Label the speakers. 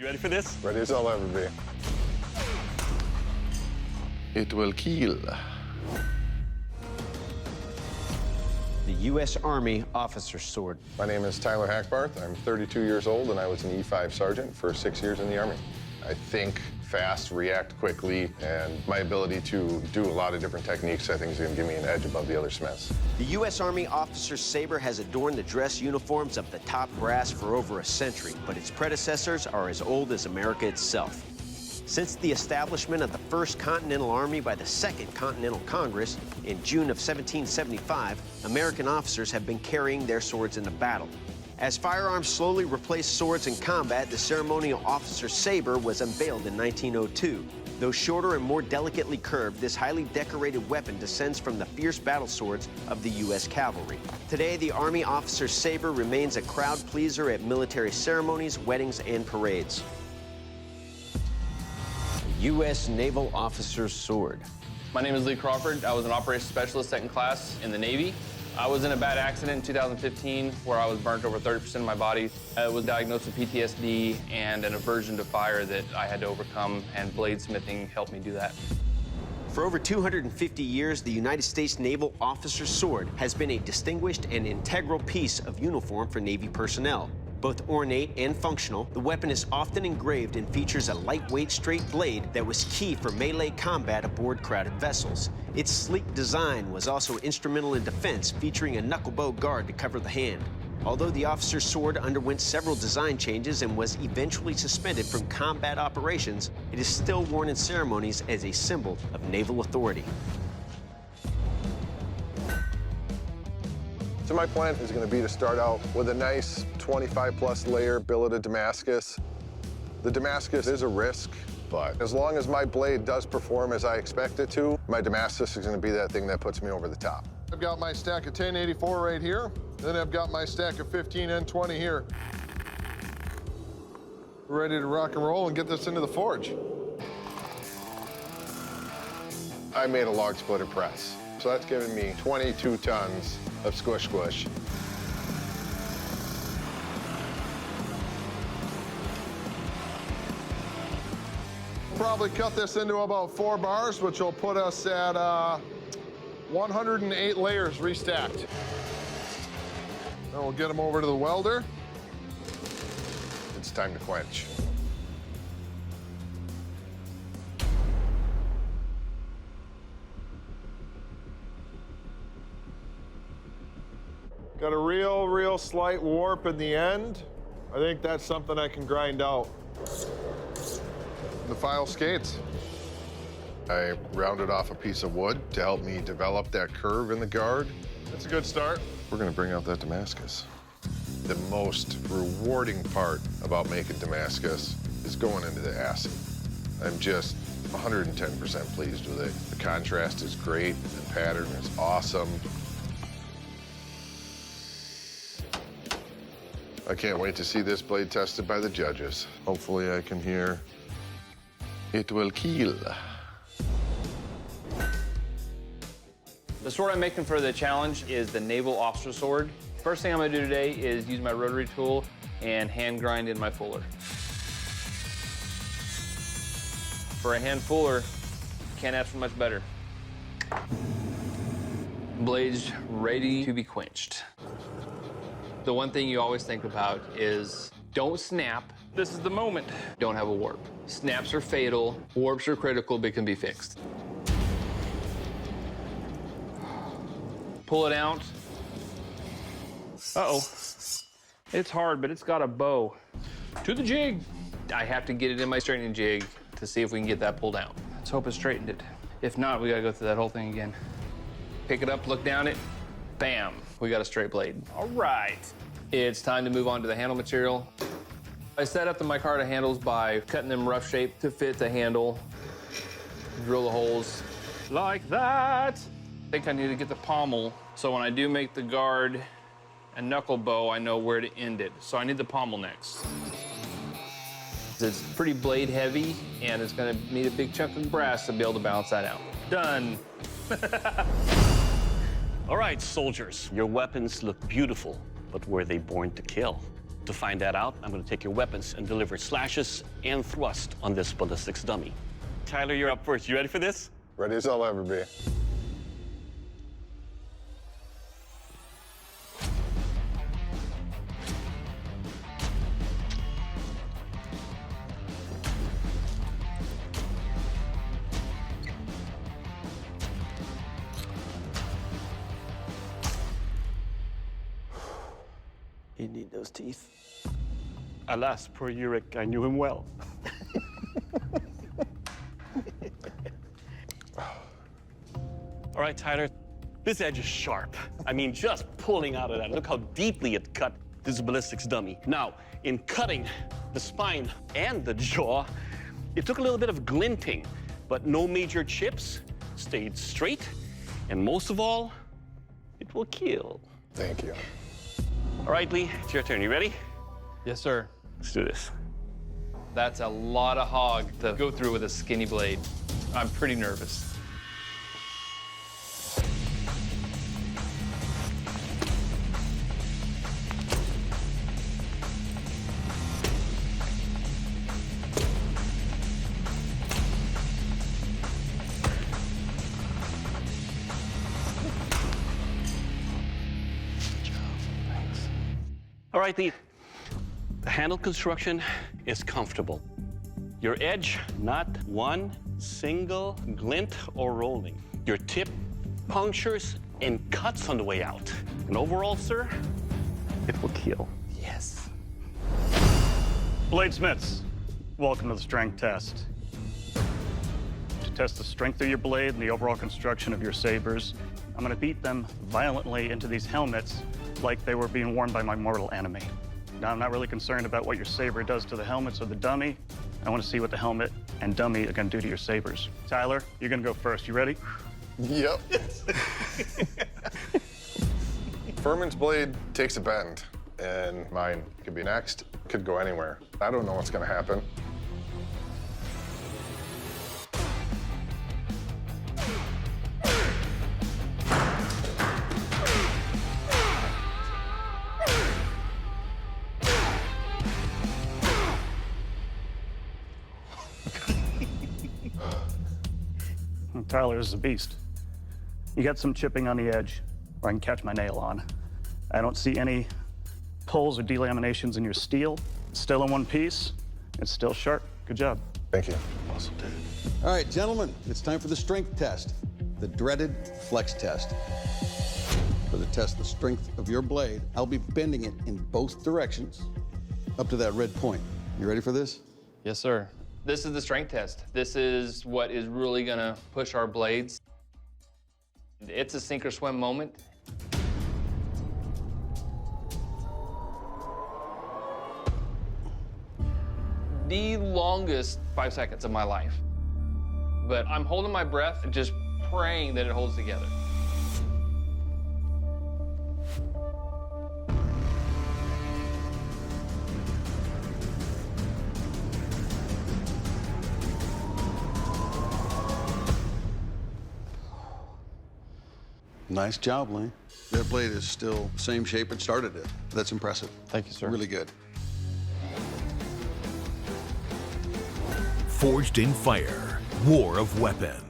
Speaker 1: You ready for this?
Speaker 2: Ready as I'll ever be.
Speaker 3: It will kill.
Speaker 4: The U.S. Army Officer's Sword.
Speaker 2: My name is Tyler Hackbarth. I'm 32 years old, and I was an E5 sergeant for 6 years in the Army. I think fast, react quickly, and my ability to do a lot of different techniques, I think, is going to give me an edge above the other Smiths.
Speaker 4: The U.S. Army Officer's Saber has adorned the dress uniforms of the top brass for over a century, but its predecessors are as old as America itself. Since the establishment of the First Continental Army by the Second Continental Congress in June of 1775, American officers have been carrying their swords into battle. As firearms slowly replaced swords in combat, the ceremonial officer's saber was unveiled in 1902. Though shorter and more delicately curved, this highly decorated weapon descends from the fierce battle swords of the U.S. cavalry. Today, the Army officer's saber remains a crowd pleaser at military ceremonies, weddings, and parades. The U.S. Naval Officer's Sword.
Speaker 5: My name is Lee Crawford. I was an operations specialist, second class in the Navy. I was in a bad accident in 2015 where I was burnt over 30% of my body. I was diagnosed with PTSD and an aversion to fire that I had to overcome, and bladesmithing helped me do that.
Speaker 4: For over 250 years, the United States Naval Officer's Sword has been a distinguished and integral piece of uniform for Navy personnel. Both ornate and functional, the weapon is often engraved and features a lightweight straight blade that was key for melee combat aboard crowded vessels. Its sleek design was also instrumental in defense, featuring a knuckle bow guard to cover the hand. Although the officer's sword underwent several design changes and was eventually suspended from combat operations, it is still worn in ceremonies as a symbol of naval authority.
Speaker 2: So my plan is going to be to start out with a nice 25-plus layer billeted Damascus. The Damascus is a risk, but as long as my blade does perform as I expect it to, my Damascus is going to be that thing that puts me over the top. I've got my stack of 1084 right here. Then I've got my stack of 15 N20 here. We're ready to rock and roll and get this into the forge. I made a log splitter press, so that's giving me 22 tons of squish squish. Probably cut this into about 4 bars, which will put us at 108 layers restacked. Then we'll get them over to the welder. It's time to quench. Got a real slight warp in the end. I think that's something I can grind out. The file skates. I rounded off a piece of wood to help me develop that curve in the guard. That's a good start. We're gonna bring out that Damascus. The most rewarding part about making Damascus is going into the acid. I'm just 110% pleased with it. The contrast is great, the pattern is awesome. I can't wait to see this blade tested by the judges. Hopefully I can hear, "It will kill."
Speaker 5: The sword I'm making for the challenge is the Naval Officer Sword. First thing I'm gonna do today is use my rotary tool and hand grind in my fuller. For a hand fuller, can't ask for much better. Blade's ready to be quenched. The one thing you always think about is don't snap. This is the moment. Don't have a warp. Snaps are fatal, warps are critical, but can be fixed. Pull it out. Uh-oh. It's hard, but it's got a bow. To the jig. I have to get it in my straightening jig to see if we can get that pulled out. Let's hope it straightened it. If not, we gotta go through that whole thing again. Pick it up, look down it, bam, we got a straight blade. All right. It's time to move on to the handle material. I set up the micarta handles by cutting them rough shape to fit the handle. Drill the holes like that. I think I need to get the pommel, so when I do make the guard and knuckle bow, I know where to end it. So I need the pommel next. It's pretty blade heavy, and it's gonna need a big chunk of brass to be able to balance that out. Done.
Speaker 1: All right, soldiers, your weapons look beautiful, but were they born to kill? To find that out, I'm going to take your weapons and deliver slashes and thrust on this ballistics dummy. Tyler, you're up first. You ready for this?
Speaker 2: Ready as I'll ever be.
Speaker 4: You need those teeth.
Speaker 1: Alas, poor Yurik, I knew him well. All right, Tyler, this edge is sharp. I mean, just pulling out of that, look how deeply it cut this ballistics dummy. Now, in cutting the spine and the jaw, it took a little bit of glinting, but no major chips, stayed straight, and most of all, it will kill.
Speaker 2: Thank you.
Speaker 1: All right, Lee, it's your turn. You ready?
Speaker 5: Yes, sir.
Speaker 1: Let's do this.
Speaker 5: That's a lot of hog to go through with a skinny blade. I'm pretty nervous.
Speaker 1: All right, Lee. The handle construction is comfortable. Your edge, not one single glint or rolling. Your tip punctures and cuts on the way out. And overall, sir, it will kill.
Speaker 5: Yes.
Speaker 6: Bladesmiths, welcome to the strength test. To test the strength of your blade and the overall construction of your sabers, I'm going to beat them violently into these helmets like they were being worn by my mortal enemy. Now, I'm not really concerned about what your saber does to the helmets or the dummy. I want to see what the helmet and dummy are going to do to your sabers. Tyler, you're going to go first. You ready?
Speaker 2: Yep. Furman's blade takes a bend, and mine could be next, could go anywhere. I don't know what's going to happen.
Speaker 6: Tyler is a beast. You got some chipping on the edge, where I can catch my nail on. I don't see any pulls or delaminations in your steel. It's still in one piece. It's still sharp. Good job.
Speaker 2: Thank you.
Speaker 1: Awesome, dude.
Speaker 7: All right, gentlemen, it's time for the strength test, the dreaded flex test. For the test the strength of your blade, I'll be bending it in both directions up to that red point. You ready for this?
Speaker 5: Yes, sir. This is the strength test. This is what is really gonna push our blades. It's a sink or swim moment. The longest 5 seconds of my life. But I'm holding my breath and just praying that it holds together.
Speaker 7: Nice job, Lane. That blade is still the same shape it started it. That's impressive.
Speaker 5: Thank you, sir.
Speaker 7: Really good.
Speaker 8: Forged in Fire, War of Weapons.